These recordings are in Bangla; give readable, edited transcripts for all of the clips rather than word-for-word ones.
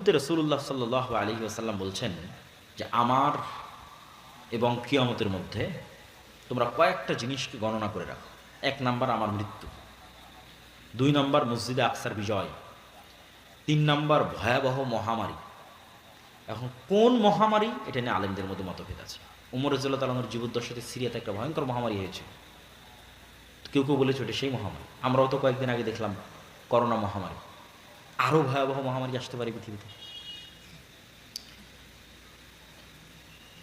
রাসূলুল্লাহ সাল্লাল্লাহু আলাইহি ওয়াসাল্লাম বলছেন যে আমার এবং কিয়ামতের মধ্যে তোমরা কয়েকটা জিনিসকে গণনা করে রাখো। ১ নাম্বার আমার মৃত্যু, ২ নাম্বার মসজিদে আকসার বিজয়, ৩ নাম্বার ভয়াবহ মহামারী। এখন কোন মহামারী এটা নিয়ে আলেমদের মধ্যে মতভেদ আছে। উমর রাদিয়াল্লাহু তাআলার জীবদ্দশাতে সিরিয়াতে একটা ভয়ঙ্কর মহামারী হয়েছিল। কেউ কেউ বলেছে ওটা সেই মহামারী। আমরাও তো কয়েকদিন আগে দেখলাম করোনা মহামারী। আরও ভয়াবহ মহামারী আসতে পারে পৃথিবীতে।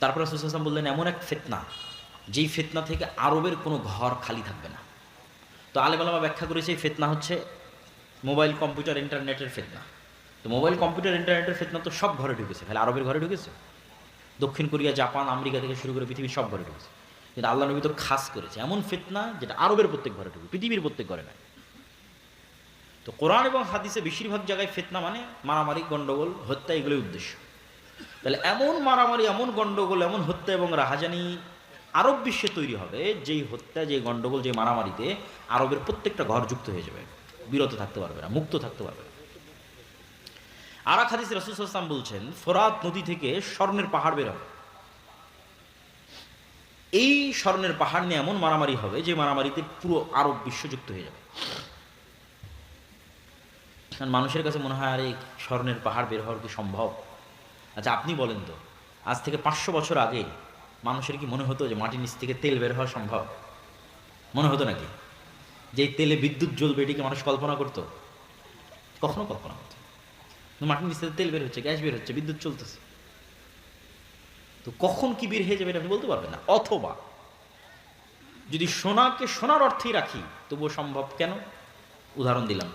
তারপরে রাসূল সাল্লাল্লাহু আলাইহি ওয়াসাল্লাম বললেন এমন এক ফিতনা, যেই ফিতনা থেকে আরবের কোনো ঘর খালি থাকবে না। তো আলেম ওলামা ব্যাখ্যা করেছে এই ফিতনা হচ্ছে মোবাইল কম্পিউটার ইন্টারনেটের ফিতনা। তো মোবাইল কম্পিউটার ইন্টারনেটের ফিতনা তো সব ঘরে ঢুকেছে, খালি আরবের ঘরে ঢুকেছে? দক্ষিণ কোরিয়া, জাপান, আমেরিকা থেকে শুরু করে পৃথিবীর সব ঘরে ঢুকেছে। কিন্তু আল্লাহ নবী তো খাস করেছে এমন ফিতনা যেটা আরবের প্রত্যেক ঘরে ঢুকে, পৃথিবীর প্রত্যেক ঘরে নয়। তো কোরআন এবং হাদিসে বেশিরভাগ জায়গায় ফিতনা মানে মারামারি, গন্ডগোল, হত্যা, এগুলোই উদ্দেশ্য। তাহলে এমন মারামারি, এমন গন্ডগোল, এমন হত্যা এবং রাহাজানি আরব বিশ্বে তৈরি হবে, যেই হত্যা, যেই গন্ডগোল, যে মারামারিতে আরবের প্রত্যেকটা ঘর যুক্ত হয়ে যাবে, বিরত থাকতে পারবে না, মুক্ত থাকতে পারবে না। আর এক হাদিসে রাসূল সাল্লাল্লাহু আলাইহি ওয়াসাল্লাম বলছেন ফোরাত নদী থেকে স্বর্ণের পাহাড় বের হবে। এই স্বর্ণের পাহাড় নিয়ে এমন মারামারি হবে যে মারামারিতে পুরো আরব বিশ্ব যুক্ত হয়ে যাবে। কারণ মানুষের কাছে মনে হয় আরে স্বর্ণের পাহাড় বের হওয়ার কি সম্ভব? আচ্ছা আপনি বলেন তো, আজ থেকে 500 বছর আগে মানুষের কি মনে হতো যে মাটির নিচ থেকে তেল বের হওয়া সম্ভব? মনে হতো নাকি? যে তেলে বিদ্যুৎ জ্বলবে এটিকে মানুষ কল্পনা করতো? কখনো কল্পনা করতো না। মাটির নিচ থেকে তেল বের হচ্ছে, গ্যাস বের হচ্ছে, বিদ্যুৎ চলতেছে। তো কখন কি বের হয়ে যাবে এটা আপনি বলতে পারবেন না। অথবা যদি সোনাকে সোনার অর্থেই রাখি তবুও সম্ভব। কেন? উদাহরণ দিলাম,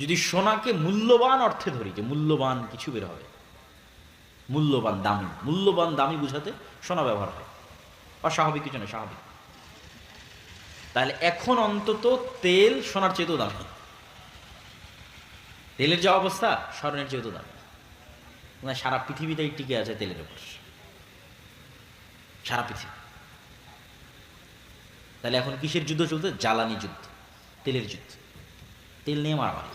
যদি সোনাকে মূল্যবান অর্থে ধরি যে মূল্যবান কিছু বের হবে, মূল্যবান দামি বুঝাতে সোনা ব্যবহার হয়, অস্বাভাবিক কিছু নয়, স্বাভাবিক। তাহলে এখন অন্তত তেল সোনার চেয়েও দামি, তেলের যে অবস্থা স্বর্ণের চেয়েও দামি। মানে সারা পৃথিবীটাই টিকে আছে তেলের উপর, সারা পৃথিবী। তাহলে এখন কিসের যুদ্ধ চলছে? জ্বালানি যুদ্ধ, তেলের যুদ্ধ। তেল নিয়ে মারামারি,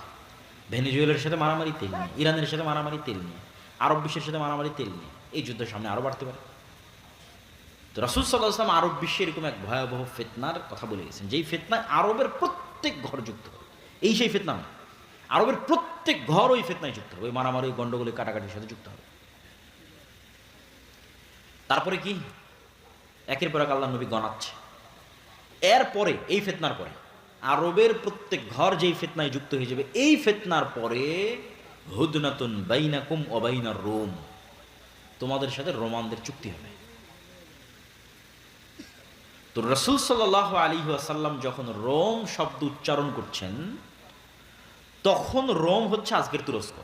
ভেনেজুয়েলার সাথে মারামারি তেল নিয়ে, ইরানের সাথে মারামারি তেল নিয়ে, আরব বিশ্বের সাথে মারামারি তেল নিয়ে। এই যুদ্ধের সামনে আরো বাড়তে পারে। তো রাসূল সাল্লাল্লাহু আলাইহি ওয়াসাল্লাম আরব বিশ্বে এরকম এক ভয়াবহ ফিতনার কথা বলে গেছেন, যেই ফিতনায় আরবের প্রত্যেক ঘর যুক্ত হবে। এই সেই ফিতনা নয়, আরবের প্রত্যেক ঘর ওই ফিতনায় যুক্ত হবে, ওই মারামারি, গন্ডগোলে, কাটাকাটির সাথে যুক্ত হবে। তারপরে কি? একের পর এক আল্লাহ নবী গণাচ্ছে। এরপরে এই ফিতনার পরে আরবের প্রত্যেক ঘর যেই ফিতনায় যুক্ত হয়ে যাবে, এই ফিতনার পরে হুদনাতুন বাইনাকুম ওয়া বাইনার রোম, তোমাদের সাথে রোমানদের চুক্তি হবে। তো রাসূল সাল্লাল্লাহু আলাইহি ওয়াসাল্লাম যখন রোম শব্দ উচ্চারণ করছেন, তখন রোম হচ্ছে আজকের তুরস্ক।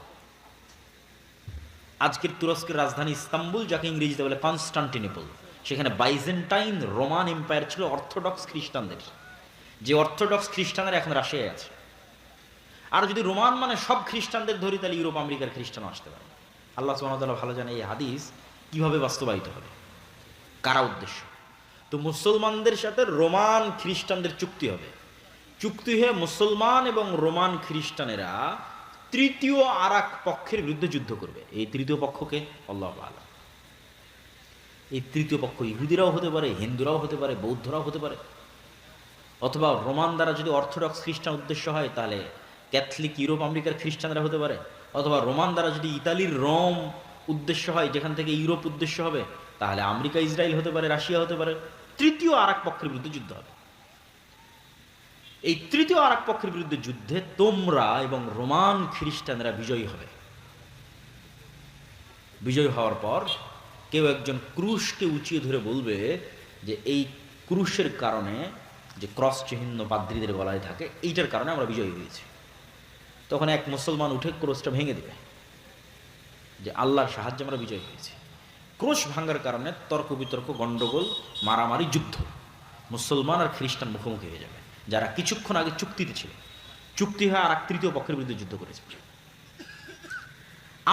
আজকের তুরস্কের রাজধানী ইস্তাম্বুল, যাকে ইংরেজিতে বলে কনস্টান্টিনোপল। সেখানে বাইজেন্টাইন রোমান এম্পায়ার ছিল অর্থোডক্স খ্রিস্টানদের, যে অর্থোডক্স খ্রিস্টানরা এখন রাশিয়ায় আছে। আর যদি রোমান মানে সব খ্রিস্টানদের ধরি, তাহলে ইউরোপ আমেরিকার খ্রিস্টানও আসতে পারে। আল্লাহ সুবহানাহু ওয়া তাআলা ভালো জানে এই হাদিস কিভাবে বাস্তবায়িত হবে, কারা উদ্দেশ্য। তো মুসলমানদের সাথে রোমান খ্রিস্টানদের চুক্তি হবে। চুক্তি হয়ে মুসলমান এবং রোমান খ্রিস্টানেরা তৃতীয় আর এক পক্ষের বিরুদ্ধে যুদ্ধ করবে। এই তৃতীয় পক্ষকে আল্লাহু আ'লাম। এই তৃতীয় পক্ষ ইহুদিরাও হতে পারে, হিন্দুরাও হতে পারে, বৌদ্ধরাও হতে পারে, অথবা রোমান দ্বারা যদি অর্থোডক্স খ্রিস্টান উদ্দেশ্য হয় তাহলে ক্যাথলিক ইউরোপ আমেরিকার খ্রিস্টানরা হতে পারে, অথবা রোমান দ্বারা যদি ইতালির রোম উদ্দেশ্য হয়, যেখান থেকে ইউরোপ উদ্দেশ্য হবে, তাহলে আমেরিকা, ইসরায়েল হতে পারে, রাশিয়া হতে পারে। তৃতীয় আর এক পক্ষের বিরুদ্ধে যুদ্ধ হবে। এই তৃতীয় আর এক পক্ষের বিরুদ্ধে যুদ্ধে তোমরা এবং রোমান খ্রিস্টানরা বিজয়ী হবে। বিজয়ী হওয়ার পর কেউ একজন ক্রুশকে উঁচিয়ে ধরে বলবে যে এই ক্রুশের কারণে, যে ক্রস চিহ্ন পাদ্রীদের গলায় থাকে, এইটার কারণে আমরা বিজয়ী হয়েছি। তখন এক মুসলমান উঠে ক্রোশটা ভেঙে দেবে যে আল্লাহর সাহায্যে আমরা বিজয় হয়েছি। ক্রোশ ভাঙার কারণে তর্ক বিতর্ক, গন্ডগোল, মারামারি, যুদ্ধ, মুসলমান আর খ্রিস্টান মুখোমুখি হয়ে যাবে, যারা কিছুক্ষণ আগে চুক্তিতে ছিল। চুক্তি হয়ে আর এক তৃতীয় পক্ষের বিরুদ্ধে যুদ্ধ করেছে।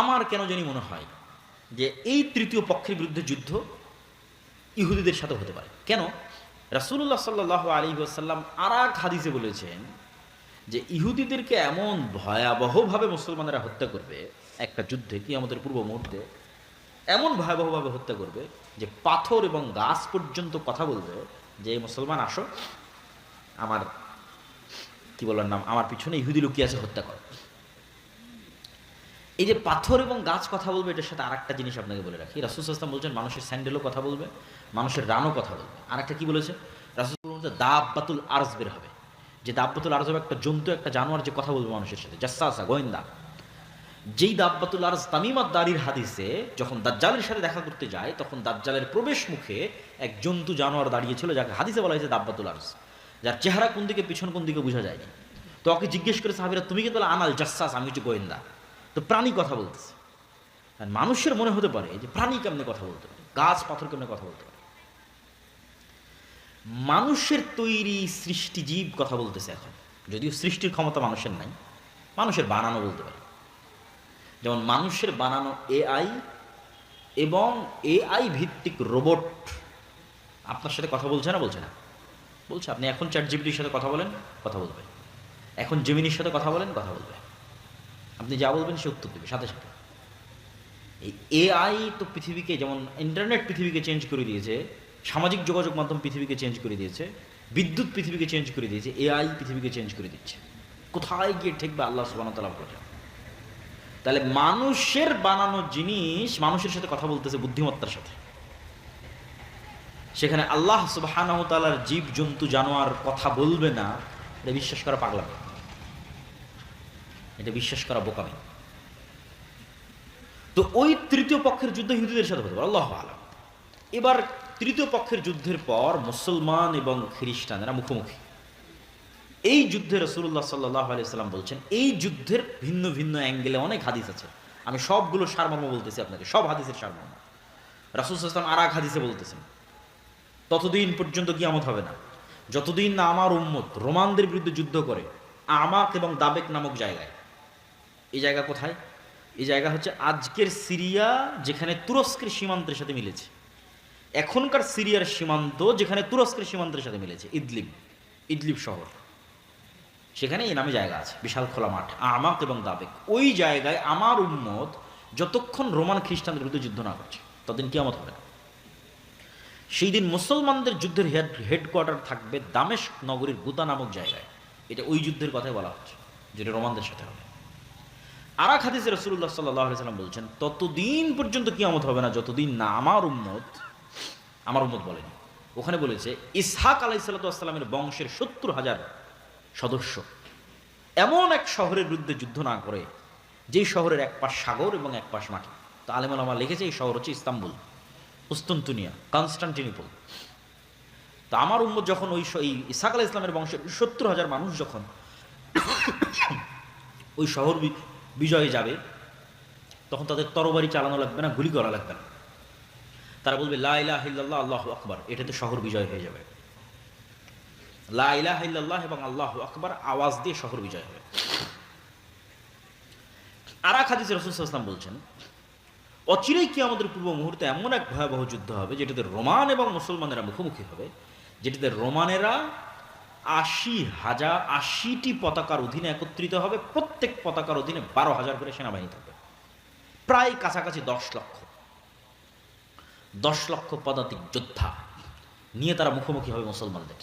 আমার কেন জানি মনে হয় যে এই তৃতীয় পক্ষের বিরুদ্ধে যুদ্ধ ইহুদিদের সাথে হতে পারে। কেন? রাসূলুল্লাহ সাল্লাল্লাহু আলাইহি ওয়াসাল্লাম আর এক হাদিসে বলেছেন যে ইহুদিদেরকে এমন ভয়াবহভাবে মুসলমানেরা হত্যা করবে একটা যুদ্ধে, কিয়ামতের পূর্ব মুহূর্তে এমন ভয়াবহভাবে হত্যা করবে যে পাথর এবং গাছ পর্যন্ত কথা বলবে যে মুসলমান আসো, আমার কি বলার নাম, আমার পিছনে ইহুদি লুকিয়ে আছে, হত্যা কর। এই যে পাথর এবং গাছ কথা বলবে, এটার সাথে আরেকটা জিনিস আপনাকে বলে রাখি। রাসূল সাল্লাল্লাহু আলাইহি ওয়াসাল্লাম বলছেন মানুষের স্যান্ডেলও কথা বলবে, মানুষের রানও কথা বলবে। আরেকটা কি বলেছে রাসূল বলতে, দাব্বাতুল আরজ বের হবে, যে দাব্বাতুল আরজ হবে একটা জন্তু, একটা জানোয়ার যে কথা বলবে মানুষের সাথে, জাসসাসা, গোয়েন্দা। যেই দাব্বাতুল আরজ তামিম আদ-দারির হাদিসে যখন দাজ্জালের সাথে দেখা করতে যায়, তখন দাজ্জালের প্রবেশ মুখে এক জন্তু জানোয়ার দাঁড়িয়েছিল, যাকে হাদিসে বলা হয়েছে দাব্বাতুল আরজ, যার চেহারা কোন দিকে পিছন কোন দিকে বোঝা যায়নি। তো ওকে জিজ্ঞেস করে সাহাবীরা, তুমি কিন্তু বলে আনাল জাসসাস, আমি হচ্ছে গোয়েন্দা। তো প্রাণী কথা বলতেছে। আর মানুষের মনে হতে পারে যে প্রাণী কেমনে কথা বলতে পারে, গাছ পাথর কেমনে কথা বলতে পারে। মানুষের তৈরি সৃষ্টি জীব কথা বলতেছে এখন, যদিও সৃষ্টির ক্ষমতা মানুষের নাই, মানুষের বানানো বলতে পারে। যেমন মানুষের বানানো এআই এবং এআই ভিত্তিক রোবট আপনার সাথে কথা বলছে না, বলছে না, বলছে। আপনি এখন চ্যাটজিপিটির সাথে কথা বলেন, কথা বলবে। এখন জেমিনির সাথে কথা বলেন, কথা বলবে। আপনি যা বলবেন সে উত্তর দেবে সাথে সাথে। এই এআই তো পৃথিবীকে, যেমন ইন্টারনেট পৃথিবীকে চেঞ্জ করে দিয়েছে, সামাজিক যোগাযোগ মাধ্যম পৃথিবীকে চেঞ্জ করে দিয়েছে, বিদ্যুৎ পৃথিবীকে চেঞ্জ করে দিয়েছে, এআই পৃথিবীকে চেঞ্জ করে দিচ্ছে। কোথায় গিয়ে ঠেকবে আল্লাহ সুবহানাহু ওয়া তাআলা বলেন। তাহলে মানুষের বানানো জিনিস মানুষের সাথে কথা বলতেছে বুদ্ধিমত্তার সাথে, সেখানে আল্লাহ সুবহানাহু ওয়া তাআলার জীব জন্তু জানোয়ার কথা বলবে না, এটা বিশ্বাস করা পাগলামি, এটা বিশ্বাস করা বোকামি। তো ওই তৃতীয় পক্ষের যুদ্ধ হিন্দুদের সাথে হতে পারে, আল্লাহু আলাম। এবার তৃতীয় পক্ষের যুদ্ধের পর মুসলমান এবং খ্রিস্টানেরা মুখোমুখি। এই যুদ্ধে রাসূলুল্লাহ সাল্লাল্লাহু আলাইহি সাল্লাম বলছেন, এই যুদ্ধের ভিন্ন ভিন্ন অ্যাঙ্গেলে অনেক হাদিস আছে, আমি সবগুলো সারমর্ম বলতেছি আপনাকে, সব হাদিসের সারমর্ম। রাসূল সাল্লাল্লাহু আলাইহি ওয়াসাল্লাম আর এক হাদিসে বলতেছেন, ততদিন পর্যন্ত কিয়ামত হবে না যতদিন না আমার উম্মত রোমানদের বিরুদ্ধে যুদ্ধ করে আমাক এবং দাবেক নামক জায়গায়। এই জায়গা কোথায়? এই জায়গা হচ্ছে আজকের সিরিয়া, যেখানে তুরস্কের সীমান্তের সাথে মিলেছে। এখনকার সিরিয়ার সীমান্ত যেখানে তুরস্কের সীমান্তের সাথে মিলেছে, ইদলিব, ইদলিব শহর, সেখানে এই নামে জায়গা আছে, বিশাল খোলা মাঠ, আমাক এবং দাবেক। ওই জায়গায় আমার উম্মত যতক্ষণ রোমান খ্রিস্টানদের বিরুদ্ধে যুদ্ধ না করছে ততদিন কিয়ামত হবে না। সেই দিন মুসলমানদের যুদ্ধের হেডকোয়ার্টার থাকবে দামেস্ক নগরীর গুতা নামক জায়গায়। এটা ওই যুদ্ধের কথাই বলা হচ্ছে, যেটা রোমানদের সাথে হবে। আর এক হাদিসে রাসূলুল্লাহ সাল্লাল্লাহু আলাইহি সাল্লাম বলছেন, ততদিন পর্যন্ত কিয়ামত হবে না যতদিন না আমার উম্মত বলেনি, ওখানে বলেছে ইসহাক আলাইহিস সালাতু ওয়াস সালামের বংশের ৭০,০০০ সদস্য এমন এক শহরের বিরুদ্ধে যুদ্ধ না করে, যেই শহরের এক পাশ সাগর এবং এক পাশ মাটি। তো আলেম ওলামা লিখেছে এই শহর হচ্ছে ইস্তাম্বুল, কুস্তুনতুনিয়া, কনস্টান্টিনোপল। তো আমার উম্মত যখন ওই ইসহাক আলাইহিস সালামের বংশের ৭০,০০০ মানুষ যখন ওই শহর বিজয়ে যাবে, তখন তাদের তরবারি চালানো লাগবে না, গুলি করা লাগবে না। তারা বলবে লা ইলাহা ইল্লাল্লাহ আল্লাহু আকবার, এটাতে শহর বিজয় হয়ে যাবে। লা ইলাহা ইল্লাল্লাহ এবং আল্লাহু আকবার আওয়াজ দিয়ে শহর বিজয় হবে। আর এক হাদিসে রাসূল সাল্লাল্লাহু আলাইহি ওয়াসাল্লাম বলছেন, অচিরেই কিয়ামতের পূর্ব মুহূর্তে এমন এক ভয়াবহ যুদ্ধ হবে যেটাতে রোমান এবং মুসলমানেরা মুখোমুখি হবে, যেটাতে রোমানেরা ৮০টি পতাকার অধীনে একত্রিত হবে। প্রত্যেক পতাকার অধীনে ১২,০০০ করে সেনাবাহিনী থাকবে, প্রায় কাছাকাছি ১০ লক্ষ পদাতিক যোদ্ধা নিয়ে তারা মুখোমুখি হবে মুসলমানদের।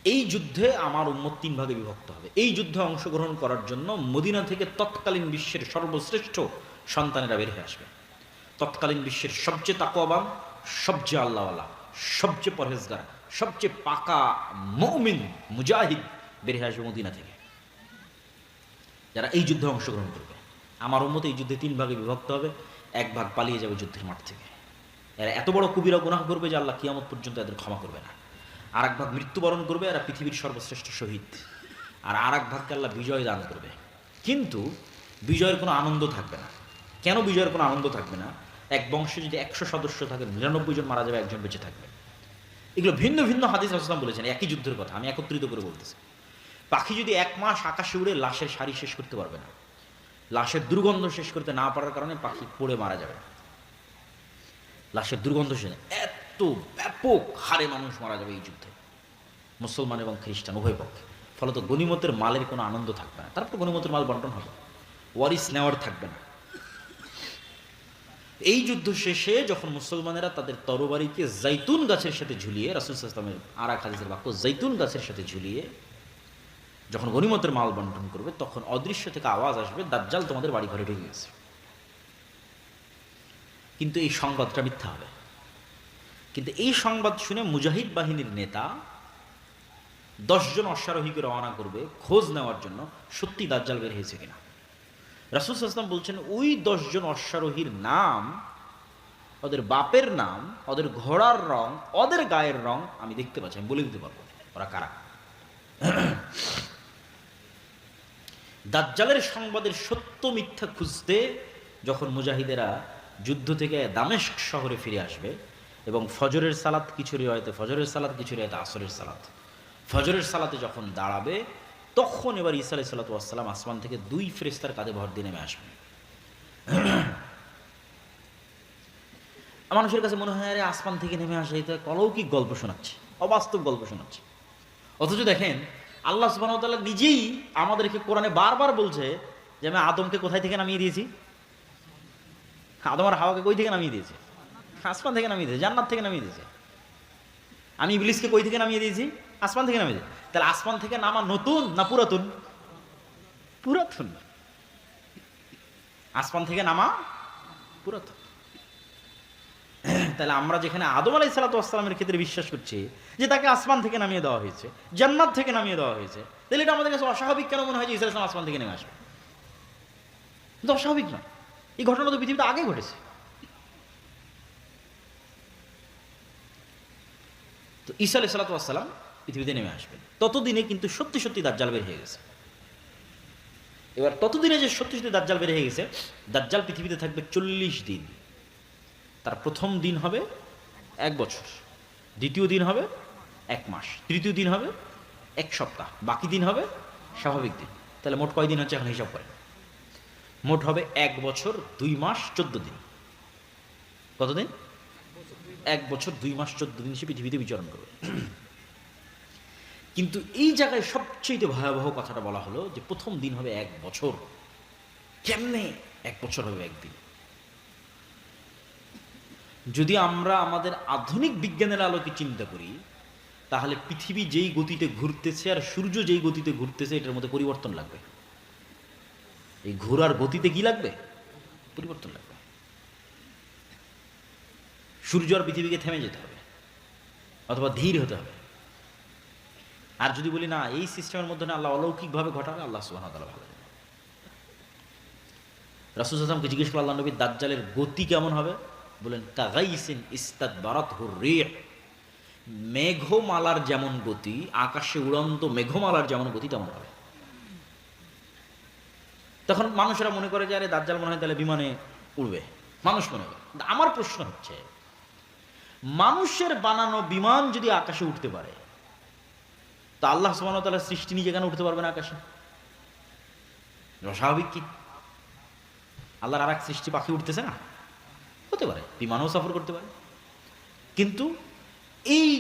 এই যুদ্ধে আমার উম্মত ৩ ভাগে বিভক্ত হবে। এই যুদ্ধে অংশগ্রহণ করার জন্য মদিনা থেকে তৎকালীন বিশ্বের সর্বশ্রেষ্ঠ সন্তানেরা বের হয়ে আসবে। তৎকালীন বিশ্বের সবচেয়ে তাকওয়াবান, সবচেয়ে আল্লাহওয়ালা, সবচেয়ে পরহেজগার, সবচেয়ে পাকা মুমিন মুজাহিদ বের হয়ে আসবে মদিনা থেকে, যারা এই যুদ্ধে অংশগ্রহণ করবে। আমার উম্মত এই যুদ্ধে ৩ ভাগে বিভক্ত হবে। এক ভাগ পালিয়ে যাবে যুদ্ধের মাঠ থেকে, এরা এত বড় কবিরা গুনাহ করবে যে আল্লাহ কিয়ামত পর্যন্ত এদের ক্ষমা করবে না। আর এক ভাগ মৃত্যুবরণ করবে, এরা পৃথিবীর সর্বশ্রেষ্ঠ শহীদ। আর এক ভাগকে আল্লাহ বিজয় দান করবে, কিন্তু বিজয়ের কোনো আনন্দ থাকবে না। কেন বিজয়ের কোনো আনন্দ থাকবে না? এক বংশে যদি ১০০ সদস্য থাকে, ৯৯ জন মারা যাবে, একজন বেঁচে থাকবে। এগুলো ভিন্ন ভিন্ন হাদিস রাসূলুল্লাহ বলেছেন, একই যুদ্ধের কথা আমি একত্রিত করে বলতেছি। পাখি যদি ১ মাস আকাশে উড়ে লাশের সারি শেষ করতে পারবে না, লাশের দুর্গন্ধ শেষ করতে না পারার কারণে পাখি পড়ে মারা যাবে। লাশের দুর্গন্ধ শেষ, এত ব্যাপক হারে মানুষ মারা যাবে এই যুদ্ধে, মুসলমান এবং খ্রিস্টান উভয় পক্ষে। ফলত গনিমতের মালের কোনো আনন্দ থাকবে না। তারপর গনিমতের মাল বন্টন হবে, ওয়ারিস নেওয়ার থাকবে না। এই যুদ্ধ শেষে যখন মুসলমানেরা তাদের তরবারিকে জাইতুন গাছের সাথে ঝুলিয়ে, রাসূল সাল্লাল্লাহু আলাইহি ওয়াসাল্লামের আর এক হাদিসের বাক্য, জাইতুন গাছের সাথে ঝুলিয়ে যখন গনিমতের মাল বন্টন করবে, তখন অদৃশ্য থেকে আওয়াজ আসবে, দাজ্জাল তোমাদের বাড়ি ঘরে ঢুকে গেছে। কিন্তু এই সংবাদটা মিথ্যা হবে। কিন্তু এই সংবাদ শুনে মুজাহিদ বাহিনীর নেতা 10 জন অশ্বারোহীকে রওনা করবে খোঁজ নেওয়ার জন্য সত্যি দাজ্জাল বের হয়েছে কিনা। রাসূল সাল্লাল্লাহু আলাইহি ওয়াসাল্লাম বলছেন, ওই 10 জন অশ্বারোহীর নাম, ওদের বাপের নাম, ওদের ঘোড়ার রং, ওদের গায়ের রং আমি দেখতে পাচ্ছি, আমি বলে দিতে পারবো ওরা কারা। দাজ্জালের সংবাদের সত্য মিথ্যা খুঁজতে যখন মুজাহিদেরা যুদ্ধ থেকে দামেস্ক শহরে ফিরে আসবে, এবং ফজরের সালাত কিছু রিওয়ায়াতে ফজরের সালাত, কিছু রিওয়ায়াতে আসরের সালাত, ফজরের সালাতে যখন দাঁড়াবে, তখন এবার ঈসা আলাইহিস সালাতু ওয়াস সালাম আসমান থেকে 2 ফেরেশতার কাঁধে ভর দিয়ে নেমে আসবে। মানুষের কাছে মনে হয়, আরে আসমান থেকে নেমে আসে, এটা অলৌকিক গল্প শোনাচ্ছে, অবাস্তব গল্প শোনাচ্ছে। অথচ দেখেন, আল্লাহ সুবহানাহু ওয়া তাআলা নিজেই আমাদেরকে কোরআনে বারবার বলছে যে আমি আদমকে কোথায় থেকে নামিয়ে দিয়েছি? আদম আর হাওয়াকে কই থেকে নামিয়ে দিয়েছি? আসমান থেকে নামিয়ে দিয়েছে, জান্নাত থেকে নামিয়ে দিয়েছে। আমি ইবলিসকে কই থেকে নামিয়ে দিয়েছি? আসমান থেকে নামিয়ে দিয়েছি। তাহলে আসমান থেকে নামা নতুন না পুরাতন? পুরাতন। আসমান থেকে নামা পুরাতন। তাহলে আমরা যেখানে আদম আলাইহিস সালাতু ওয়াস সালামের ক্ষেত্রে বিশ্বাস করছি যে তাকে আসমান থেকে নামিয়ে দেওয়া হয়েছে, জান্নাত থেকে নামিয়ে দেওয়া হয়েছে, তাহলে এটা আমাদের কাছে অস্বাভাবিক কেন মনে হয় যে ঈসা আলাইহিস সালাম আসমান থেকে নেমে আসবে? কিন্তু অস্বাভাবিক না, এই ঘটনা তো পৃথিবীতে আগে ঘটেছে। তো ঈসা আলাইহিস সালাতু ওয়াস সালাম পৃথিবীতে নেমে আসবেন, ততদিনে কিন্তু সত্যি সত্যি দাজ্জাল বের হয়ে গেছে। এবার ততদিনে যে সত্যি সত্যি দাজ্জাল বের হয়ে গেছে, দাজ্জাল পৃথিবীতে থাকবে 40 দিন। তার প্রথম দিন হবে 1 বছর, দ্বিতীয় দিন হবে 1 মাস, তৃতীয় দিন হবে 1 সপ্তাহ, বাকি দিন হবে স্বাভাবিক দিন। তাহলে মোট কয় দিন হচ্ছে এখন হিসাব করেন? মোট হবে 1 বছর 2 মাস 14 দিন। কতদিন? 1 বছর 2 মাস 14 দিন সে পৃথিবীতে বিচরণ করবে। কিন্তু এই জায়গায় সবচেয়ে ভয়াবহ কথাটা বলা হলো যে প্রথম দিন হবে 1 বছর। কেমনে 1 বছর হবে একদিন? যদি আমরা আমাদের আধুনিক বিজ্ঞানের আলোকে চিন্তা করি, তাহলে পৃথিবী যেই গতিতে ঘুরতেছে আর সূর্য যেই গতিতে ঘুরতেছে, এটার মধ্যে পরিবর্তন লাগবে। এই ঘোরার গতিতে কি লাগবে? পরিবর্তন লাগবে। সূর্য আর পৃথিবীকে থেমে যেতে হবে, অথবা ধীর হতে হবে। আর যদি বলি না, এই সিস্টেমের মধ্যে না আল্লাহ অলৌকিকভাবে ঘটাবে, আল্লাহ সুবহানাহু ওয়া তাআলা ভালো জানেন। রাসূল সাল্লাল্লাহু আলাইহি ওয়াসাল্লামকে জিজ্ঞেস করল, আল্লাহ নবী, দাজ্জালের গতি কেমন হবে? বলেন, কাগাইসিন ইস্তাদবারাতহুর রিহ, মেঘমালার যেমন গতি, আকাশে উড়ন্ত মেঘমালার যেমন গতি তেমন হবে। তখন মানুষেরা মনে করে যে আরে দাজ্জাল মনে হয় তাহলে বিমানে উড়বে, মানুষ মনে করে। আমার প্রশ্ন হচ্ছে, মানুষের বানানো বিমান যদি আকাশে উঠতে পারে, তা আল্লাহ সুবহানাহু ওয়া তাআলার সৃষ্টি নিয়ে কেন উঠতে পারবে না আকাশে? স্বাভাবিক কি? আল্লাহর আর এক সৃষ্টি পাখি উঠতেছে না? হতে পারে, বিমানও সফর করতে পারে। কিন্তু এই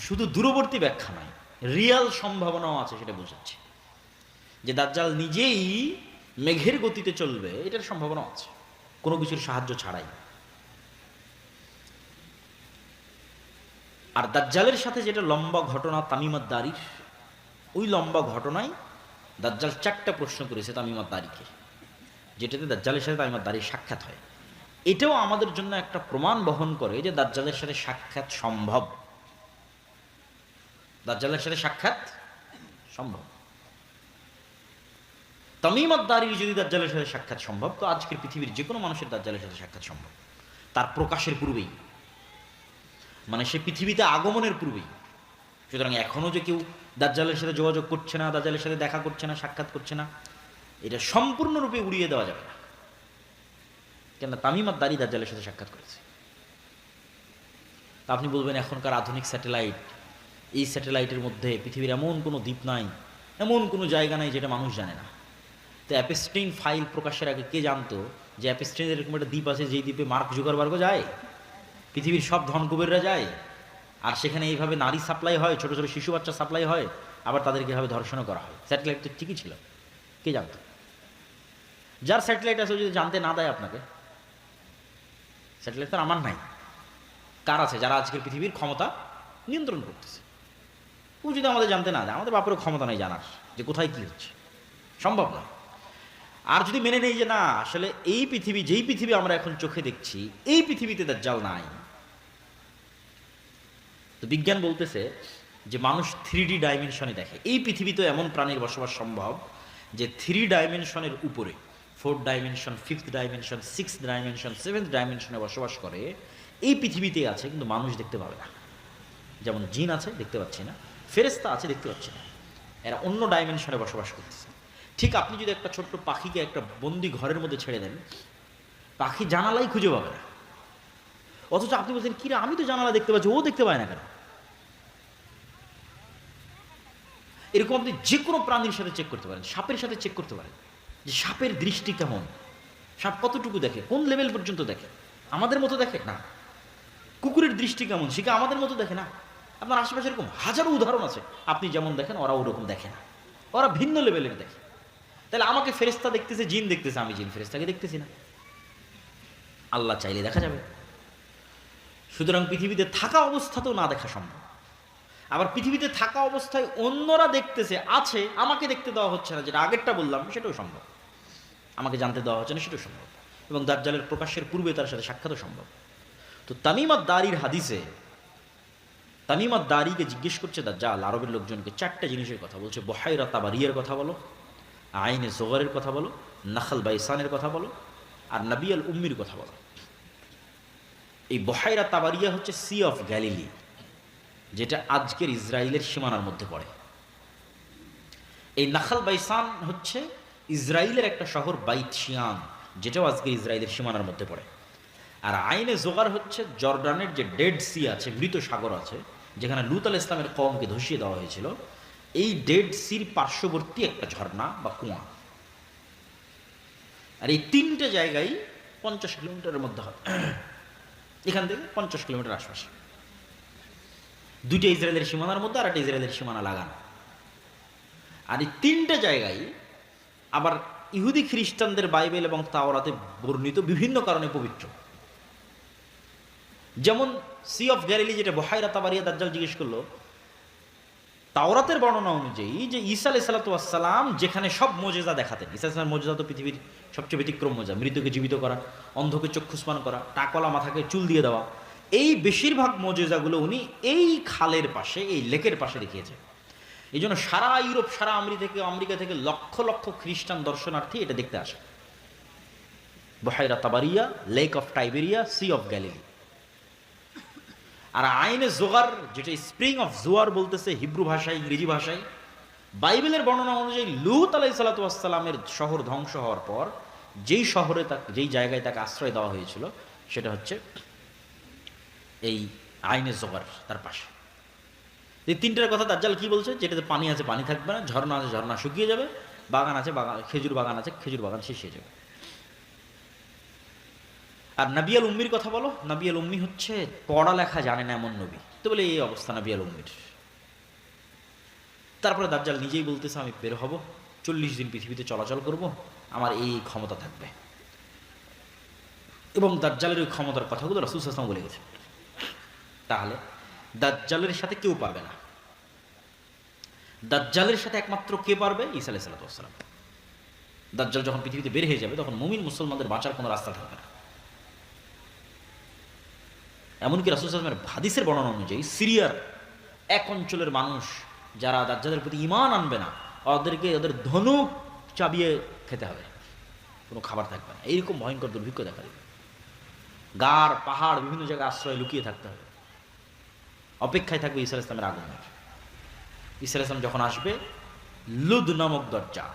শুধু দূরবর্তী ব্যাখ্যা নয়, রিয়াল সম্ভাবনাও আছে, সেটা বোঝাচ্ছে যে দাজ্জাল নিজেই মেঘের গতিতে চলবে, এটার সম্ভাবনা আছে কোনো কিছুর সাহায্য ছাড়াই। আর দাজ্জালের সাথে যেটা লম্বা ঘটনা তামিম আদ-দারির, ওই লম্বা ঘটনায় দাজ্জাল 4টা প্রশ্ন করেছে তামিম আদ-দারিকে, যেটাতে দাজ্জালের সাথে তামিম আদ-দারির সাক্ষাৎ হয়। এটাও আমাদের জন্য একটা প্রমাণ বহন করে যে দাজ্জালের সাথে সাক্ষাৎ সম্ভব। দাজ্জালের সাথে সাক্ষাৎ সম্ভব। তামিম আদ-দারির যদি দাজ্জালের সাথে সাক্ষাৎ সম্ভব, তো আজকের পৃথিবীর যে কোনো মানুষের দাজ্জালের সাথে সাক্ষাৎ সম্ভব, তার প্রকাশের পূর্বেই, মানে সে পৃথিবীতে আগমনের পূর্বেই। সুতরাং এখনো যে কেউ দাজ্জালের সাথে যোগাযোগ করছে না, দাজ্জালের সাথে দেখা করছে না, সাক্ষাৎ করছে না, এটা সম্পূর্ণরূপে উড়িয়ে দেওয়া যাবে না। কেন? তামিম আদ-দারি দাজ্জালের সাথে সাক্ষাৎ করেছে। তা আপনি বলবেন, এখনকার আধুনিক স্যাটেলাইট, এই স্যাটেলাইটের মধ্যে পৃথিবীর এমন কোনো দ্বীপ নাই, এমন কোনো জায়গা নাই যেটা মানুষ জানে না। তো অ্যাপস্টেইন ফাইল প্রকাশের আগে কে জানতো যে অ্যাপস্টেইনের এরকম একটা দ্বীপ আছে, যেই দ্বীপে মার্ক জুকারবার্গও যায়, পৃথিবীর সব ধনকুবেররা যায়, আর সেখানে এইভাবে নারী সাপ্লাই হয়, ছোট ছোট শিশু বাচ্চা সাপ্লাই হয়, আবার তাদেরকে এভাবে ধর্ষণও করা হয়। স্যাটেলাইট তো ঠিকই ছিল, কে জানতো? যার স্যাটেলাইট আছে যদি জানতে না দেয় আপনাকে, স্যাটেলাইট তো আমার নাই, কার আছে? যারা আজকের পৃথিবীর ক্ষমতা নিয়ন্ত্রণ করতেছে, ও যদি আমাদের জানতে না দেয়, আমাদের বাপেরও ক্ষমতা নেই জানার যে কোথায় কি হচ্ছে, সম্ভব নয়। আর যদি মেনে নেই যে না আসলে এই পৃথিবী, যেই পৃথিবী আমরা এখন চোখে দেখছি, এই পৃথিবীতে দাজ্জাল নাই, তো বিজ্ঞান বলতেছে যে মানুষ 3D ডাইমেনশনে দেখে। এই পৃথিবীতে এমন প্রাণীর বসবাস সম্ভব যে 3 ডাইমেনশনের উপরে, 4th dimension, 5th dimension, 6th dimension, 7th ডাইমেনশনে বসবাস করে, এই পৃথিবীতে আছে, কিন্তু মানুষ দেখতে পাবে না। যেমন জিন আছে, দেখতে পাচ্ছি না, ফেরেশতা আছে, দেখতে পাচ্ছি না, এরা অন্য ডাইমেনশনে বসবাস করতেছে। ঠিক আপনি যদি একটা ছোট্ট পাখিকে একটা বন্দি ঘরের মধ্যে ছেড়ে দেন, পাখি জানালাই খুঁজে পাবে না, অথচ আপনি বলছেন কিরে আমি তো জানালা দেখতে পাচ্ছি, ও দেখতে পায় না কেন? এরকম আপনি যে কোনো প্রাণীর সাথে চেক করতে পারেন, সাপের সাথে চেক করতে পারেন যে সাপের দৃষ্টি কেমন, সাপ কতটুকু দেখে, কোন লেভেল পর্যন্ত দেখে, আমাদের মতো দেখে না। কুকুরের দৃষ্টি কেমন, সে কি আমাদের মতো দেখে না। আপনার আশেপাশে এরকম হাজারো উদাহরণ আছে, আপনি যেমন দেখেন ওরা ওরকম দেখে না, ওরা ভিন্ন লেভেলের দেখে। তাহলে আমাকে ফেরেশতা দেখতেছে, জিন দেখতেছে, আমি জিন ফেরেশতাকে দেখতেছি না। আল্লাহ চাইলে দেখা যাবে। সুতরাং পৃথিবীতে থাকা অবস্থাতেও না দেখা সম্ভব। আবার পৃথিবীতে থাকা অবস্থায় অন্যরা দেখতেছে, আছে, আমাকে দেখতে দেওয়া হচ্ছে না, যেটা আগেরটা বললাম সেটাও সম্ভব। আমাকে জানতে দেওয়া হচ্ছে না সেটাও সম্ভব, এবং দাজ্জালের প্রকাশের পূর্বে তার সাথে সাক্ষাৎও সম্ভব। তো তামিম আদ-দারির হাদিসে তামিম আদ-দারিকে জিজ্ঞেস করছে দাজ্জাল আরবের লোকজনকে 4টে জিনিসের কথা বলছে। বহাইরা তাবারিয়ার কথা বলো, আইনে জোগরের কথা বলো, নাখাল বাইসানের কথা বলো, আর নবী আল উম্মির কথা বলো। এই বহাইরা তাবারিয়া হচ্ছে সি অফ গ্যালিলি, যেটা আজকের ইসরায়েলের সীমানার মধ্যে পড়ে। এই নাখাল বাইসান হচ্ছে ইসরায়েলের একটা শহর, বাইত শিয়ান, যেটাও আজকে ইসরায়েলের সীমানার মধ্যে পড়ে। আর আইনে জোগার হচ্ছে জর্ডানের যে ডেড সি আছে, মৃত সাগর আছে, যেখানে লূত আলাইহিস ইসলামের কওমকে ধসিয়ে দেওয়া হয়েছিল, এই ডেড সির পার্শ্ববর্তী একটা ঝর্ণা বা কুয়া। আর এই 3টে জায়গায় 50 কিলোমিটারের মধ্যে হবে, এখান থেকে 50 কিলোমিটার আশপাশে। 2টা ইসরায়েলের সীমানার মধ্যে, আর একটা ইসরায়েলের সীমানা লাগানো। আর এই 3টে জায়গায় আবার ইহুদি খ্রিস্টানদের বাইবেল এবং তাওরাতে বর্ণিত বিভিন্ন কারণে পবিত্র। যেমন সি অফ গ্যালিলি, যেটা বহাইরা তাবারিয়া দাজ্জাল জিজ্ঞেস করলো, তাওরাতের বর্ণনা অনুযায়ী যে ঈসা আলাইহিস সালাতু ওয়াস সালাম যেখানে সব মুজিজা দেখাতেন, ঈসা আলাইহিস সালামের মুজিজা তো পৃথিবীর সবচেয়ে ব্যতিক্রম মুজিজা, মৃতকে জীবিত করা, অন্ধকে চক্ষুস্পান করা, টাকলা মাথাকে চুল দিয়ে দেওয়া, এই বেশিরভাগ মুজিজাগুলো উনি এই খালের পাশে, এই লেকের পাশে দেখিয়েছেন। এই জন্য সারা ইউরোপ, সারা আমেরিকা থেকে লক্ষ লক্ষ খ্রিস্টান দর্শনার্থী এটা দেখতে আসে। বহাইরা তাবারিয়া, lake of Tiberia, sea of Galilee. আর আইনে জোগার, যেটা স্প্রিং অফ জোয়ার বলতেছে হিব্রু ভাষায়, ইংরেজি ভাষায়, বাইবেলের বর্ণনা অনুযায়ী লূত আলাইহিস সালাতু ওয়াস সালামের শহর ধ্বংস হওয়ার পর যেই জায়গায় তাকে আশ্রয় দেওয়া হয়েছিল, সেটা হচ্ছে এই আইনে জোগার, তার পাশে। এই 3টার কথা দাজ্জাল কি বলছে? যেটাতে পানি আছে পানি থাকবে না, ঝর্ণা আছে ঝর্ণা শুকিয়ে যাবে, বাগান আছে বাগান, খেজুর বাগান আছে খেজুর বাগান শেষ হয়ে যাবে। আর নবী আল উম্মির কথা বলো, নবী আল উম্মি হচ্ছে পড়ালেখা জানে না এমন নবী। তো বলে এই অবস্থা নবী আল উম্মির। তারপরে দাজ্জাল নিজেই বলতেছে আমি বের হব, 40 দিন পৃথিবীতে চলাচল করব, আমার এই ক্ষমতা থাকবে। এবং দাজ্জালের ওই ক্ষমতার কথাগুলো রাসূল সাল্লাল্লাহু আলাইহি ওয়াসাল্লাম বলে গেছে। তাহলে দাজ্জালের সাথে কেউ পারবে না। দাজ্জালের সাথে একমাত্র কে পারবে? ঈসা আলাইহিস সালাতু ওয়াস সালাম। দাজ্জাল যখন পৃথিবীতে বের হয়ে যাবে, তখন মুমিন মুসলমানদের বাঁচার কোনো রাস্তা থাকবে না। এমনকি রাসূল সাল্লাল্লাহু আলাইহি ওয়াসাল্লামের হাদিসের বর্ণনা অনুযায়ী সিরিয়ার এক অঞ্চলের মানুষ যারা দাজ্জালের প্রতি ঈমান আনবে না, ওদের ধনুক চাবিয়ে খেতে হবে, কোনো খাবার থাকবে না। এইরকম ভয়ঙ্কর দুর্ভিক্ষ দেখা দেবে। গাড় পাহাড় বিভিন্ন জায়গায় আশ্রয় লুকিয়ে থাকতে হবে, অপেক্ষায় থাকবে ঈসা আলাইহিস সালামের আগমনের। ঈসা আলাইহিস সালাম যখন আসবে, লুদ নামক দরজা,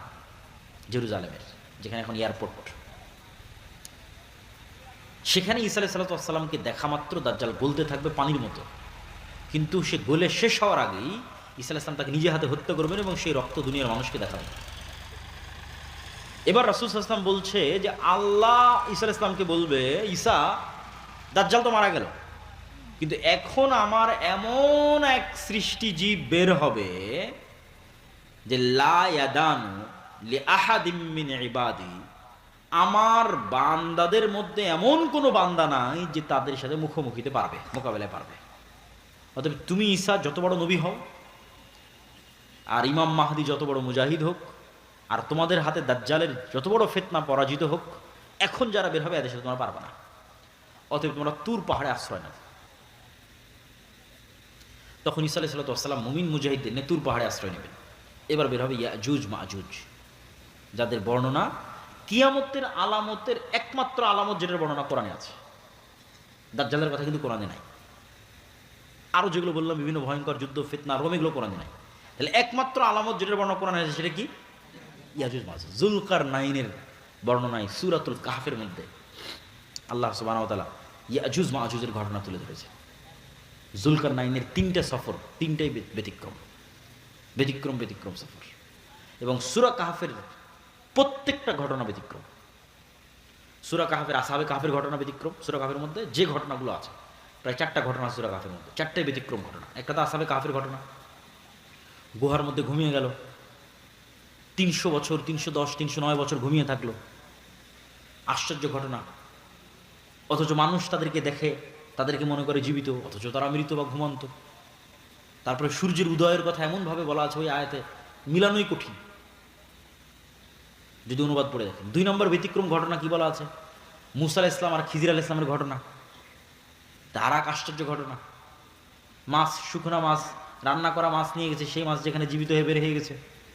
জেরুজালেমের, যেখানে এখন এয়ারপোর্ট, সেখানে ঈসা আলাইহিস সালামকে দেখা মাত্র দাজ্জাল গলতে থাকবে পানির মতো। কিন্তু সে গলে শেষ হওয়ার আগেই ঈসা আলাইহিস সালাম তাকে নিজে হাতে হত্যা করবেন এবং সেই রক্ত দুনিয়ার মানুষকে দেখাবেন। এবার রাসূল সাল্লাল্লাহু আলাইহি ওয়াসাল্লাম বলছে যে আল্লাহ ঈসা আলাইহিস সালামকে বলবে, ঈসা, দাজ্জাল তো মারা গেল, কিন্তু এখন আমার এমন এক সৃষ্টি জীব বের হবে যে লা ইয়াদানু লি আহাদিম মিন ইবাদি আমার বান্দাদের মধ্যে এমন কোনো বান্দা নাই যে তাদের সাথে মুখোমুখিতে পারবে, মোকাবেলায় পারবে। অতএব তুমি ঈসা যত বড় নবী হও, আর ইমাম মাহদি যত বড় মুজাহিদ হোক, আর তোমাদের হাতে দাজ্জালের যত বড় ফিতনা পরাজিত হোক, এখন যারা বের হবে এদের সাথে তোমরা পারবে না। অতএব তোমরা তুর পাহাড়ে আশ্রয় নাও। তখন ঈসা আলাইহিস সালাম মুমিন মুজাহিদদের নিয়ে তুর পাহাড়ে আশ্রয় নেবেন। এবার বের হবে ইয়াজুজ মাজুজ, যাদের বর্ণনা কিয়ামতের আলামতের একমাত্র আলামত, যেটার বর্ণনা কোরআনে আছে। দাজ্জালের কথা কিন্তু কোরআনে নাই। আরো যেগুলো বললাম বিভিন্ন ভয়ঙ্কর যুদ্ধ, ফিতনা, রোম, এগুলো কোরআনে নাই। তাহলে একমাত্র আলামত যেটার বর্ণনা কোরআনে আছে সেটা কি? ইয়াজুজ মাজুজ। যুলকারনাইনের বর্ণনায় সূরাতুল কাহফের মধ্যে আল্লাহ সুবহানাহু ওয়া তাআলা ইয়াজুজ মাজুজের ঘটনা তুলে ধরেছে। যুলকারনাইনের 3টে সফর, 3টাই ব্যতিক্রম ব্যতিক্রম ব্যতিক্রম সফর, এবং সূরা কাহফের প্রত্যেকটা ঘটনা ব্যতিক্রম। সূরা কাহফের আসহাবে কাহফের ঘটনা ব্যতিক্রম। সূরা কাহফের মধ্যে যে ঘটনাগুলো আছে, প্রায় 4টা ঘটনা সূরা কাহফের মধ্যে, 4টাই ব্যতিক্রম ঘটনা। একটা তো আসহাবে কাহফের ঘটনা, গুহার মধ্যে ঘুমিয়ে গেল 300 বছর, 310, 309 বছর ঘুমিয়ে থাকলো, আশ্চর্য ঘটনা। অথচ মানুষ তাদেরকে দেখে, তাদেরকে মনে করে জীবিত, অথচ তারা মৃত বা ঘুমন্ত। তারপরে সূর্যের উদয়ের কথা এমনভাবে বলা আছে ওই আয়াতে, মিলানোই কঠিন যদি অনুবাদ পড়ে দেখেন। 2 নম্বর ব্যতিক্রম ঘটনা কি বলা আছে? মুসা আলাইহিস সালাম আর খিজির আলাইহিস সালামের ঘটনা। তার এক আশ্চর্য ঘটনা। মাছ, শুকনা মাছ, রান্না করা মাছ নিয়ে গেছে, সেই মাছ যেখানে জীবিত হয়ে বের হয়ে গেছে,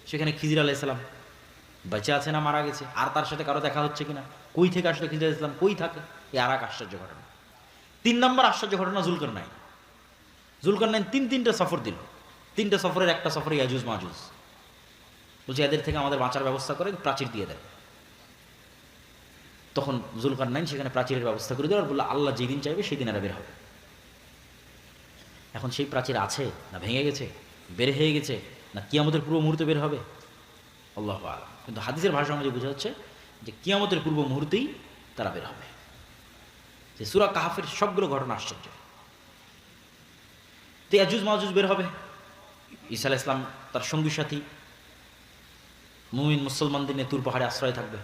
সেখানে খিজির আলাইহিস সালাম বেঁচে আছে না মারা গেছে, আর তার সাথে কারো দেখা হচ্ছে কিনা, কই থেকে আসলে খিজির আলাইহিস সালাম, কই থাকে, এই আর এক আশ্চর্য ঘটনা। 3 নম্বর আশ্চর্য ঘটনা যুলকারনাইন। যুলকারনাইন 3টা সফর দিল। 3টে সফরের একটা সফরে ইয়াজুজ মাজুজ। বলছে এদের থেকে আমাদের বাঁচার ব্যবস্থা করে, প্রাচীর দিয়ে দেয়। তখন যুলকারনাইন সেখানে প্রাচীরের ব্যবস্থা করে দেওয়ার বললো, আল্লাহ যেদিন চাইবে সেই দিন এরা বের হবে। এখন সেই প্রাচীর আছে না ভেঙে গেছে, বের হয়ে গেছে, না কিয়ামতের পূর্ব মুহূর্তে বের হবে, আল্লাহু আ'লাম। কিন্তু হাদিসের ভাষা অনুযায়ী বোঝা যাচ্ছে যে কিয়ামতের পূর্ব মুহূর্তেই তারা বের হবে। যে সূরা কাহফের সবগুলো ঘটনা আশ্চর্য। তো ইয়াজুজ মাজুজ বের হবে। ঈসা আলাইহিস সালাম তার সঙ্গী সাথী মুমিন মুসলমানদের নিয়ে তুর পাহাড়ে আশ্রয় থাকবে।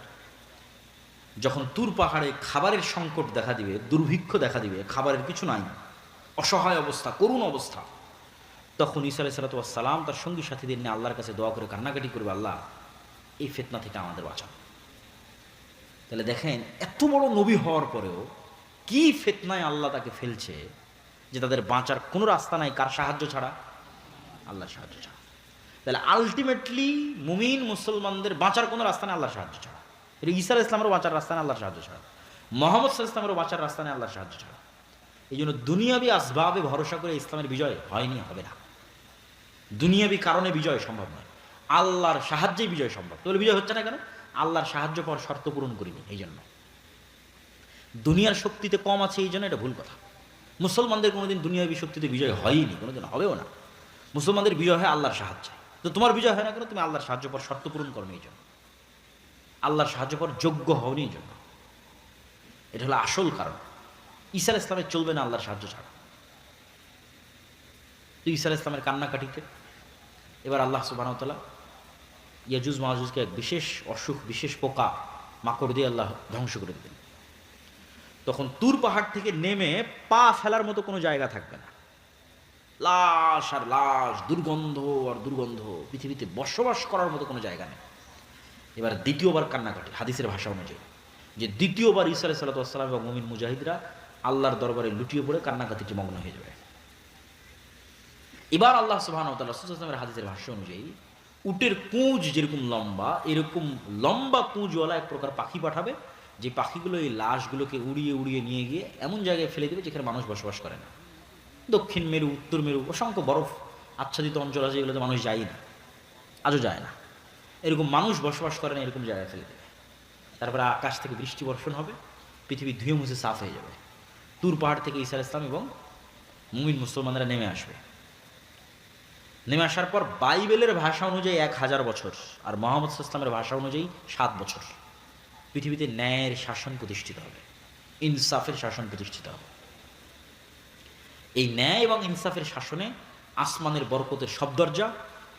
যখন তুর পাহাড়ে খাবারের সংকট দেখা দিবে, দুর্ভিক্ষ দেখা দিবে, খাবারের কিছু নাই, অসহায় অবস্থা, করুণ অবস্থা, তখন ঈসা আলাইহিস সালাম তার সঙ্গী সাথীদের নিয়ে আল্লাহর কাছে দোয়া করে কান্নাকাটি করবে, আল্লাহ এই ফিতনা থেকে আমাদের বাঁচাও। তাহলে দেখেন, এত বড় নবী হওয়ার পরেও কি ফিতনায় আল্লাহ তাকে ফেলছে, যে তাদের বাঁচার কোনো রাস্তা নাই, কার সাহায্য ছাড়া? আল্লাহর সাহায্য ছাড়া। তাহলে আলটিমেটলি মুমিন মুসলমানদের বাঁচার কোনো রাস্তা নেই আল্লাহর সাহায্য ছাড়া। এটা ঈসা আলাইহিস সালামেরও বাঁচার রাস্তা নেই আল্লাহর সাহায্য ছাড়া, মুহাম্মদ সাল্লাল্লাহু আলাইহি ওয়াসাল্লামেরও বাঁচার রাস্তা নেই আল্লাহর সাহায্য ছাড়া। এই জন্য দুনিয়াবি আসবাবে ভরসা করে ইসলামের বিজয় হয়নি, হবে না। দুনিয়াবি কারণে বিজয় সম্ভব নয়, আল্লাহর সাহায্যেই বিজয় সম্ভব। তাহলে বিজয় হচ্ছে না কেন? আল্লাহর সাহায্য পাওয়ার শর্ত পূরণ করিনি, এই জন্য। দুনিয়ার শক্তিতে কম আছে, এই জন্য এটা ভুল কথা। মুসলমানদের কোনোদিন দুনিয়াবি শক্তিতে বিজয় হয়নি, কোনোদিন হবেও না। মুসলমানদের বিজয় হয় আল্লাহর সাহায্যে। তো তোমার বিজয় হয় না কেন? তুমি আল্লাহর সাহায্য পাওয়ার শর্ত পূরণ করো এই জন্য, আল্লাহর সাহায্য পাওয়ার যোগ্য হওনি এই জন্য। এটা হলো আসল কারণ। ঈসা আলাইহিস সালামের চলবে না আল্লাহর সাহায্য ছাড়া। তো ঈসা আলাইহিস সালামের কান্নাকাটিতে এবার আল্লাহ সুবহানাহু ওয়া তাআলা ইয়াজুজ মাজুজকে এক বিশেষ অসুখ, বিশেষ পোকা, মাকড় দিয়ে আল্লাহ ধ্বংস করে দেবেন। তখন তুর পাহাড় থেকে নেমে পা ফেলার মতো কোনো জায়গা থাকবে না, লাশ আর লাশ, দুর্গন্ধ আর দুর্গন্ধ, পৃথিবীতে বসবাস করার মতো কোনো জায়গা নেই। এবার দ্বিতীয়বার কান্নাকাটি, হাদিসের ভাষা অনুযায়ী, যে দ্বিতীয়বার ঈসা আলাইহিস সালাম এবং মুমিন মুজাহিদরা আল্লাহর দরবারে লুটিয়ে পড়ে কান্নাকাটিতে মগ্ন হয়ে যাবে। এবার আল্লাহ সুবহানাহু ওয়া তাআলা রাসূল সাল্লাল্লাহু আলাইহি ওয়াসাল্লামের হাদিসের ভাষ্য অনুযায়ী উটের পুঁজ যেরকম লম্বা, এরকম লম্বা পুঁজওয়ালা এক প্রকার পাখি পাঠাবে, যে পাখিগুলো এই লাশগুলোকে উড়িয়ে উড়িয়ে নিয়ে গিয়ে এমন জায়গায় ফেলে দেবে যেখানে মানুষ বসবাস করে না। দক্ষিণ মেরু, উত্তর মেরু, অসংখ্য বরফ আচ্ছাদিত অঞ্চল আছে, এগুলোতে মানুষ যায় না, আজও যায় না। এরকম মানুষ বসবাস করে না এরকম জায়গায় ফেলে দেবে। তারপরে আকাশ থেকে বৃষ্টি বর্ষণ হবে, পৃথিবী ধুয়ে মুছে সাফ হয়ে যাবে। তুর পাহাড় থেকে ঈসা আলাইহিস সালাম এবং মুমিন মুসলমানরা নেমে আসবে। নেমে আসার পর বাইবেলের ভাষা অনুযায়ী 1000 বছর, আর মুহাম্মদ সাল্লাল্লাহু আলাইহি ওয়াসাল্লামের ভাষা অনুযায়ী 7 বছর পৃথিবীতে ন্যায়ের শাসন প্রতিষ্ঠিত হবে, ইনসাফের শাসন প্রতিষ্ঠিত হবে। এই ন্যায় এবং ইনসাফের শাসনে আসমানের বরকতের সব দরজা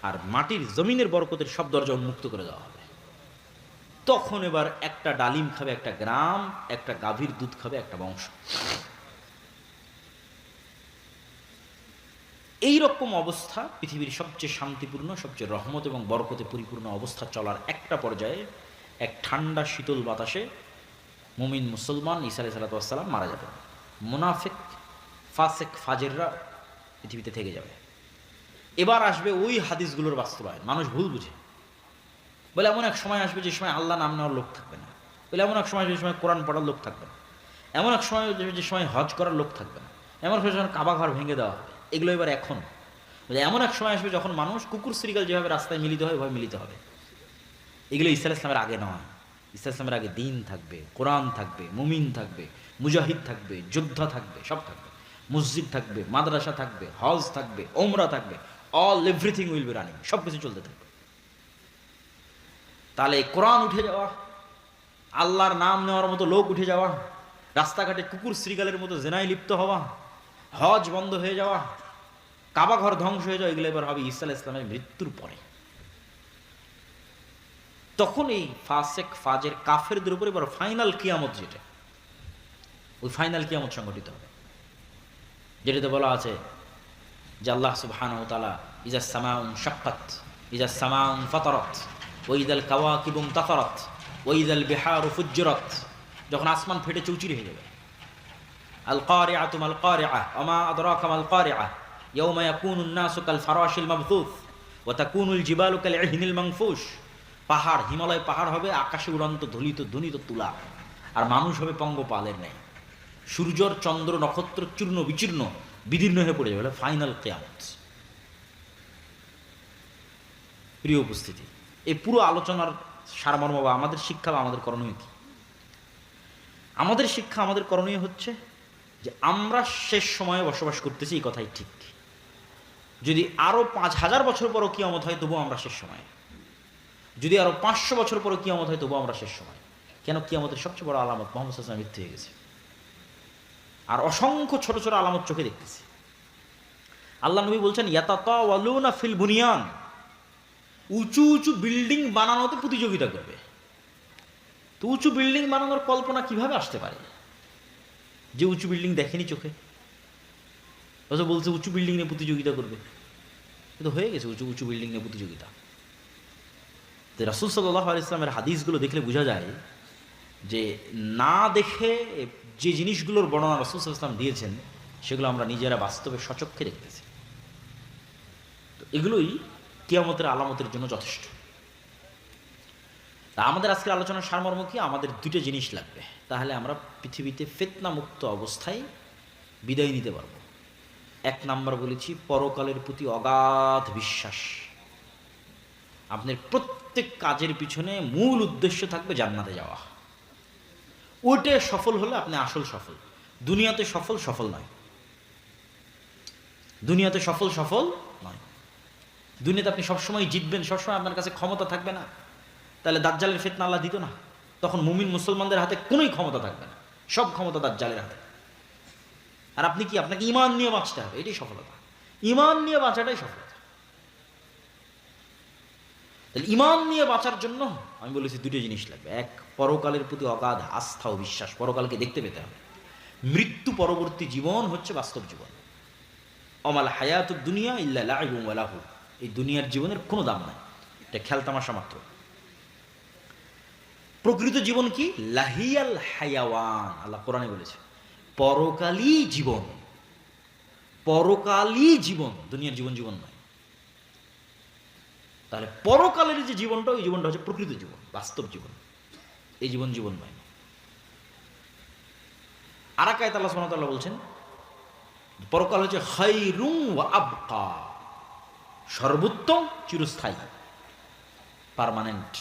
আর মাটির জমিনের বরকতের সব দরজা উন্মুক্ত করে দেওয়া হবে। তখন এবার একটা ডালিম খাবে একটা গ্রাম, একটা গাভীর দুধ খাবে একটা বংশ। এই রকম অবস্থা পৃথিবীর সবচেয়ে শান্তিপূর্ণ, সবচেয়ে রহমত এবং বরকতে পরিপূর্ণ অবস্থা চলার একটা পর্যায়ে এক ঠান্ডা শীতল বাতাসে মুমিন মুসলমান ঈসা আলাইহিস সালাম মারা যাবে, মুনাফিক ফাসেক ফাজেররা পৃথিবীতে থেকে যাবে। এবার আসবে ওই হাদিসগুলোর বাস্তবায়ন। মানুষ ভুল বুঝে, বলে এমন এক সময় আসবে যে সময় আল্লাহ নাম নেওয়ার লোক থাকবে না, বলে এমন এক সময় যে সময় কোরআন পড়ার লোক থাকবে না, এমন এক সময় যে সময় হজ করার লোক থাকবে না, এমন এক সময় কাবা ঘর ভেঙে দেওয়া হবে। এগুলো এবার এখন বলে এমন এক সময় আসবে যখন মানুষ কুকুর শ্রীকাল যেভাবে রাস্তায় মিলিত হয় ওইভাবে মিলিত হবে। এগুলো ঈসা আলাইহিস সালামের আগে নয়। ঈসা আলাইহিস সালামের আগে দিন থাকবে, কোরআন থাকবে, মুমিন থাকবে, মুজাহিদ থাকবে, যোদ্ধা থাকবে, সব থাকবে, মসজিদ থাকবে, মাদ্রাসা থাকবে, হজ থাকবে, ওমরা থাকবে, all everything will be running, সব কিছু চলতে থাকবে। তাহলে কোরআন উঠে যাওয়া, আল্লাহর নাম নেওয়ার মতো লোক উঠে যাওয়া, রাস্তাঘাটে কুকুর শ্রীগালের মতো জেনায় লিপ্ত হওয়া, হজ বন্ধ হয়ে যাওয়া, কাবা ঘর ধ্বংস হয়ে যাওয়া, এগুলো এবার হবে ঈসা আলাইহিস সালামের মৃত্যুর পরে। তখন এই ফাসেক ফাজের কাফেরদের উপরে এবার ফাইনাল কিয়ামত, যেটা ওই ফাইনাল কিয়ামত সংঘটিত হবে, যেটাতে বলা আছে যে আল্লাহ সুবহানাহু ওয়া তাআলা ইজা সামাউন শাক্কাত, ইজা সামাউন ফাতারাত, ওয়া ইযাল কাওয়াকিবু ইনতাসারাত, ওয়া ইযাল বিহারু ফুজ্জিরাত, যখন আসমান ফেটে চৌচির হয়ে যাবে। আল কারিআতু মাল কারিআ ওয়া মা আদরাকা মাল কারিআ ইয়াওমা ইয়াকুনুন নাসু কাল ফারাশিল মাবথুস ওয়া তাকুনুল জিবালু কাল ইহনিল মানফুশ। পাহাড়, হিমালয় পাহাড় হবে আকাশে উড়ন্ত ধুলিত ধ্বনিত তুলা, আর মানুষ হবে পঙ্গপালের ন্যায়। সূর্যর চন্দ্র নক্ষত্র চূর্ণ বিচূর্ণ বিদীর্ণ হয়ে পড়ে যাবে। ফাইনাল কিয়ামত। প্রিয় উপস্থিতি, এই পুরো আলোচনার সারমর্ম বা আমাদের শিক্ষা বা আমাদের করণীয় কি? আমাদের শিক্ষা, আমাদের করণীয় হচ্ছে যে আমরা শেষ সময়ে বসবাস করতেছি, এই কথাই ঠিক। যদি আরো 5000 বছর পরও কিয়ামত হয় তবুও আমরা শেষ সময়ে, যদি আরো 500 বছর পরও কিয়ামত হয় তবুও আমরা শেষ সময়। কেন? কিয়ামতের সবচেয়ে বড় আলামত মুহাম্মদ সাল্লাল্লাহু আলাইহি ওয়াসাল্লাম মৃত্যু হয়ে গেছে, আর অসংখ্য ছোট ছোট আলামত চোখে দেখতেছি। আল্লাহ নবী বলছেন ইয়াতাতাওয়ালুনা ফিল বুনিয়ান, উঁচু উঁচু বিল্ডিং বানানোতে প্রতিযোগিতা করবে। তো উঁচু বিল্ডিং বানানোর কল্পনা কিভাবে আসতে পারে যে উঁচু বিল্ডিং দেখেনি চোখে? অথচ বলছে উঁচু বিল্ডিং নিয়ে প্রতিযোগিতা করবে। কিন্তু হয়ে গেছে উঁচু উঁচু বিল্ডিং নিয়ে প্রতিযোগিতা। তো রাসূল সাল্লাল্লাহু আলাইহি ওয়াসাল্লামের হাদিসগুলো দেখলে বোঝা যায় যে না দেখে যে জিনিসগুলোর বর্ণনা রাসূল সাল্লাল্লাহু আলাইহি ওয়াসাল্লাম দিয়েছেন সেগুলো আমরা নিজেরা বাস্তবে সচক্ষে দেখতেছি। তো এগুলোই কিয়ামতের আলামতের জন্য যথেষ্ট। তা আমাদের আজকের আলোচনার সারমর্ম কি? আমাদের দুটো জিনিস লাগবে, তাহলে আমরা পৃথিবীতে ফিতনা মুক্ত অবস্থায় বিদায় নিতে পারবো। এক নাম্বার বলেছি, পরকালের প্রতি অগাধ বিশ্বাস। আপনার প্রত্যেক কাজের পিছনে মূল উদ্দেশ্য থাকবে জান্নাতে যাওয়া। ওইটা সফল হলে আপনি আসল সফল। দুনিয়াতে সফল সফল নয়, দুনিয়াতে সফল সফল নয়। দুনিয়াতে আপনি সবসময় জিতবেন, সবসময় আপনার কাছে ক্ষমতা থাকবে না, তাহলে দাজ্জালের ফিতনা আল্লাহ দিত না। তখন মুমিন মুসলমানদের হাতে কোনোই ক্ষমতা থাকবে না, সব ক্ষমতা দাজ্জালের হাতে। আর আপনি কি, আপনাকে ঈমান নিয়ে বাঁচতে হবে, এটাই সফলতা। ঈমান নিয়ে বাঁচাটাই সফলতা। তাহলে ঈমান নিয়ে বাঁচার জন্য আমি বলেছি দুটো জিনিস লাগবে। এক, পরকালের প্রতি অগাধ আস্থা ও বিশ্বাস, পরকালকে দেখতে পেতে হবে। মৃত্যু পরবর্তী জীবন হচ্ছে বাস্তব জীবন। অমাল হায়াতুদ দুনিয়া ইল্লা লাইবুন ওয়া লাহু, এই দুনিয়ার জীবনের কোনো দাম নাই, এটা খেলতামাশা মাত্র। প্রকৃত জীবন কি? লাহিয়াল হায়াওয়ান, আল্লাহ কোরআনে বলেছে পরকালই জীবন। পরকালই জীবন, দুনিয়ার জীবন জীবন নয়। তাহলে পরকালের যে জীবনটা, ওই জীবনটা হচ্ছে প্রকৃত জীবন, বাস্তব জীবন। এই জীবন জীবন নয়। আর এক আয়াতে আল্লাহ সুবহানাহু ওয়া তাআলা বলছেন পরকাল হচ্ছে খায়রুন ওয়া আবকা, সর্বোত্তম, চিরস্থায়ী, পার্মানেন্ট।